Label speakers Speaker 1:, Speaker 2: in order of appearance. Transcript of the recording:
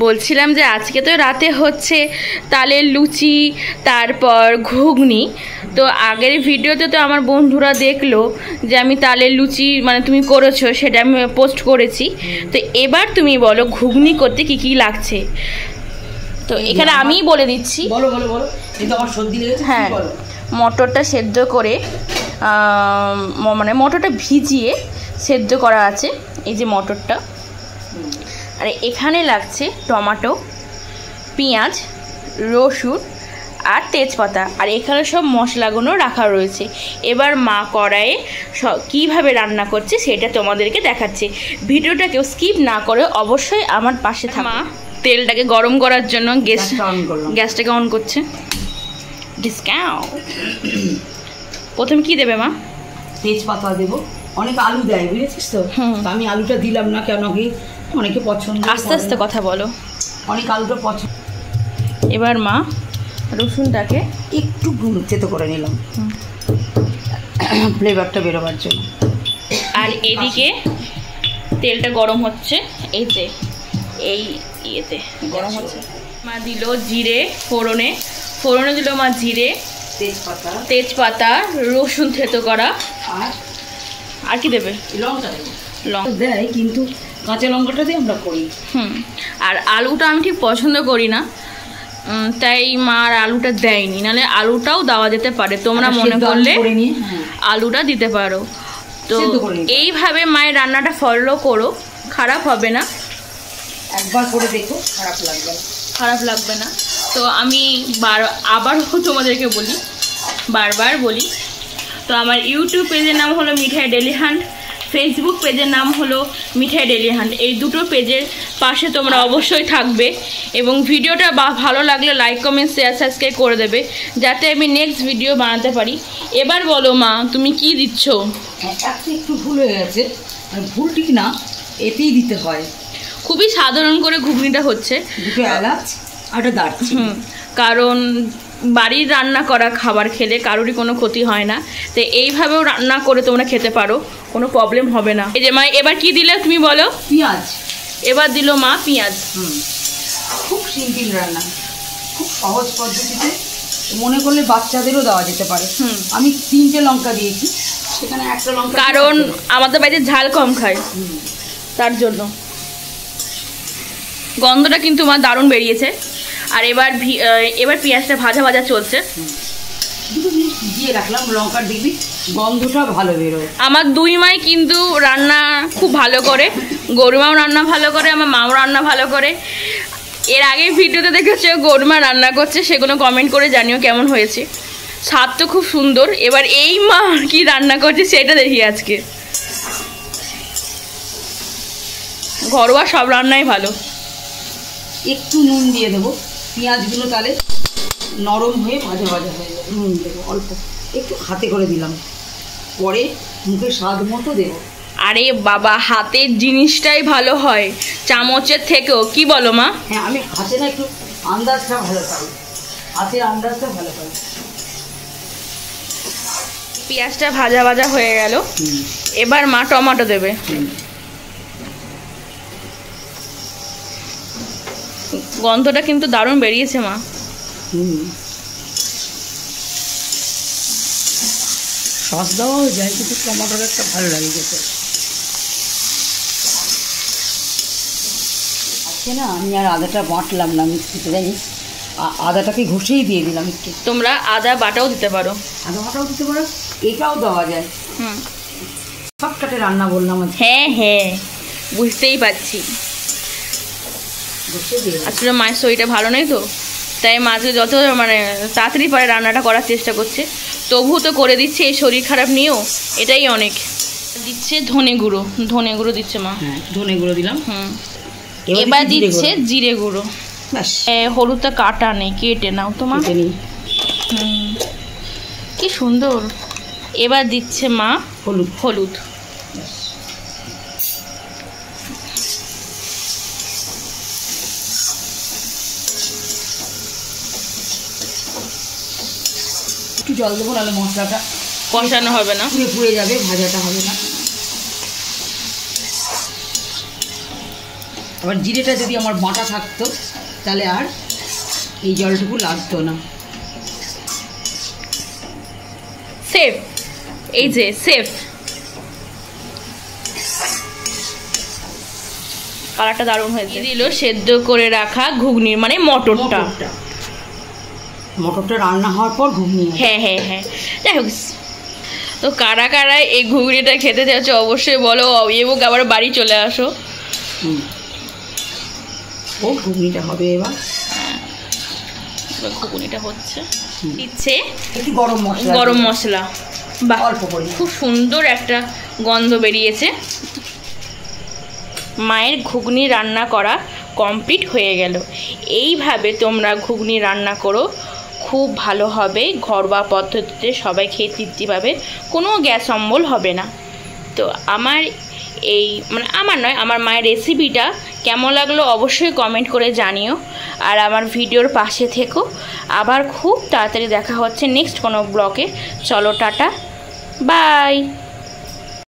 Speaker 1: বলছিলাম যে আজকে তো রাতে হচ্ছে তালের লুচি, তারপর ঘুগনি। তো আগের ভিডিওতে তো আমার বন্ধুরা দেখলো যে আমি তালের লুচি মানে তুমি করেছো, সেটা আমি পোস্ট করেছি। তো এবার তুমি বলো ঘুগনি করতে কি কি লাগছে। তো এখানে আমিই বলে দিচ্ছি।
Speaker 2: বলো বলো বলো। কিন্তু আমার সর্দি লেগেছে।
Speaker 1: হ্যাঁ, মটরটা সেদ্ধ করে মানে মটরটা ভিজিয়ে সেদ্ধ করা আছে, এই যে মটরটা। আর এখানে লাগছে টমেটো, পেঁয়াজ, রসুন আর তেজপাতা। আর এখানে সব মশলাগুলো রাখা রয়েছে। এবার মা কড়াইয়ে কীভাবে রান্না করছে সেটা তোমাদেরকে দেখাচ্ছে। ভিডিওটা কেউ স্কিপ না করে অবশ্যই আমার পাশে থাকো। মা তেলটাকে গরম করার জন্য গ্যাসটাকে অন করছে। ডিসকাউন্ট প্রথমে কি দেবে মা?
Speaker 2: তেজপাতা দেবো। অনেক আলু দেয় বুঝেছিস তো, আমি আলুটা দিলাম না কেন কি অনেকে পছন্দ।
Speaker 1: আস্তে আস্তে কথা বলো।
Speaker 2: অনেক আলুটা পছন্দ।
Speaker 1: এবার মা রসুনটাকে
Speaker 2: একটু থেতো করে নিলাম ফ্লেভারটা বেরোবার জন্য।
Speaker 1: আর এদিকে তেলটা গরম হচ্ছে, এই যে এই ইয়েতে গরম হচ্ছে। মা দিল জিরে ফোড়নে, ফোড়নে দিল মা জিরে, তেজপাতা, রসুন থেতো করা। আর কি দেবে?
Speaker 2: লঙ্কা দেয়, কিন্তু কাঁচা লঙ্কাটা দিয়ে আমরা করি।
Speaker 1: আর আলুটা আমি ঠিক পছন্দ করি না, তাই মা আর আলুটা দেয়নি। নাহলে আলুটাও দেওয়া যেতে পারে, তোমরা মনে করলে আলুটা দিতে পারো। তো এইভাবে মায়ের রান্নাটা ফলো করো, খারাপ হবে না।
Speaker 2: একবার করে দেখো, খারাপ লাগবে না।
Speaker 1: তো আমি আবার তোমাদেরকে বলি, বারবার বলি। তো আমার ইউটিউব পেজের নাম হলো মিঠাই ডেলি হান্ট, ফেসবুক পেজের নাম হলো মিঠাই ডেলি হান্ট। এই দুটো পেজের পাশে তোমরা অবশ্যই থাকবে, এবং ভিডিওটা ভালো লাগলে লাইক কমেন্ট শেয়ার সাবস্ক্রাইব করে দেবে, যাতে আমি নেক্সট ভিডিও বানাতে পারি। এবার বলো মা তুমি কি দিচ্ছ?
Speaker 2: একটু ভুল হয়ে গেছে, ভুল ঠিক না, এতেই দিতে হয়।
Speaker 1: খুবই সাধারণ করে ঘুগনিটা হচ্ছে,
Speaker 2: দুটো এলাচ আর একটা দারচিনি।
Speaker 1: কারণ বাড়ির রান্না করা খাবার খেলে কারোরই কোনো ক্ষতি হয় না। তো এইভাবেও রান্না করে তোমরা খেতে পারো, কোনো প্রবলেম হবে না। এই যে মা এবার কি দিলে তুমি বলো?
Speaker 2: পেঁয়াজ।
Speaker 1: এবার দিল মা পেঁয়াজ।
Speaker 2: খুব সিম্পল রান্না, খুব সহজ পদ্ধতিতে, মনে করলে বাচ্চাদেরও দেওয়া যেতে পারে। আমি 3টে লঙ্কা দিয়েছি, সেখানে একটা লঙ্কা,
Speaker 1: কারণ আমাদের বাড়িতে ঝাল কম খায়, তার জন্য। গন্ধটা কিন্তু মা দারুণ বেরিয়েছে। আর এবার পেঁয়াজটা ভাজা ভাজা চলছে।
Speaker 2: দুটো মিনিট ভিজিয়ে রাখলাম, লঙ্কার দেখবি গন্ধটা ভালো বেরোয়।
Speaker 1: আমার দুই মাই কিন্তু রান্না খুব ভালো করে, গরুমাও রান্না ভালো করে, আমার মাও রান্না ভালো করে। এর আগে ভিডিওতে দেখেছো গরুমা রান্না করছে, সেগুলো কমেন্ট করে জানিও কেমন হয়েছে। স্বাদ তো খুব সুন্দর। এবার এই মা কি রান্না করছে সেটা দেখি আজকে। ঘরোয়া সব রান্নাই ভালো।
Speaker 2: একটু নুন দিয়ে দেবো, পেঁয়াজগুলো তাহলে নরম হয়ে ভাজা ভাজা হয়ে যাবে। নুন দেবো অল্প, একটু হাতে করে দিলাম, পরে মুখে স্বাদ মতো দেবো।
Speaker 1: আরে বাবা, হাতের জিনিসটাই ভালো হয় চামচের থেকেও, কি বলো মা?
Speaker 2: হ্যাঁ, আমি হাতে না একটু আন্দাজটা ভালো পাই, হাতের আন্দাজটা ভালো পাই।
Speaker 1: পেঁয়াজটা ভাজা ভাজা হয়ে গেল, এবার মা টমেটো দেবে। গন্ধটা কিন্তু দারুণ বেরিয়েছে মা।
Speaker 2: সস দেওয়াও যায়, কিন্তু টমেটোর একটা ভালো লাগে যেতে। আজকে না আমি আর আদাটা বাটলাম না মিক্সিতে, জানিস, আদাটাকে ঘষেই দিয়ে দিলাম একটু।
Speaker 1: তোমরা আদা বাটাও দিতে পারো,
Speaker 2: আদা বাটাও দিতে পারো, এটাও দেওয়া যায়। শর্টকাটে রান্না বললাম।
Speaker 1: হ্যাঁ হ্যাঁ, বুঝতেই পারছি। আসলে মায়ের শরীরটা ভালো নেই তো, তাই মাকে যত মানে তাড়াতাড়ি পারে রান্নাটা করার চেষ্টা করছে। তবুও তো করে দিচ্ছে, এই শরীর খারাপ নিয়েও, এটাই অনেক। দিচ্ছে ধনে গুঁড়ো দিচ্ছে মা।
Speaker 2: হ্যাঁ, ধনে গুঁড়ো দিলাম।
Speaker 1: এবার দিচ্ছে জিরে গুঁড়ো। হলুদটা কাটা নেই, কেটে নাও তোমার। কি সুন্দর। এবার দিচ্ছে মা হলুদ।
Speaker 2: একটু জল দেবো, নাহলে মশলাটা
Speaker 1: কষানো হবে না,
Speaker 2: পুড়ে যাবে, ভাজাটা হবে না। আবার জিরেটা যদি আমার বাটা থাকতো তাহলে আর এই জলটুকু লাগতো না।
Speaker 1: সেফ, এই যে সেফ, কালারটা দারুণ হয়েছে। দিল সেদ্ধ করে রাখা ঘুগনির মানে মটরটা
Speaker 2: রান্না হওয়ার পর ঘুগনি।
Speaker 1: হ্যাঁ হ্যাঁ হ্যাঁ, যাই হোক। তো কারা কারা এই ঘুগনিটা খেতে যাচ্ছে অবশ্যই বলো, এবং আবার বাড়ি চলে আসো।
Speaker 2: ও ঘুগনিটা হবে এবার,
Speaker 1: ঘুগনিটা হচ্ছে, দিচ্ছে
Speaker 2: একটু গরম মশলা,
Speaker 1: বাহ
Speaker 2: অল্প করে,
Speaker 1: খুব সুন্দর একটা গন্ধ বেরিয়েছে। মায়ের ঘুগনি রান্না করা কমপ্লিট হয়ে গেল। এইভাবে তোমরা ঘুগনি রান্না করো, খুব ভালো হবে, ঘরোয়া পদ্ধতিতে সবাই খেয়ে তৃপ্তি পাবে, কোনো গ্যাস অম্বল হবে না। তো আমার এই মানে আমার নয়, আমার মায়ের রেসিপিটা কেমন লাগলো অবশ্যই কমেন্ট করে জানিও, আর আমার ভিডিওর পাশে থেকো। আবার খুব তাড়াতাড়ি দেখা হচ্ছে নেক্সট কোনো ব্লগে। চলো টাটা, বাই।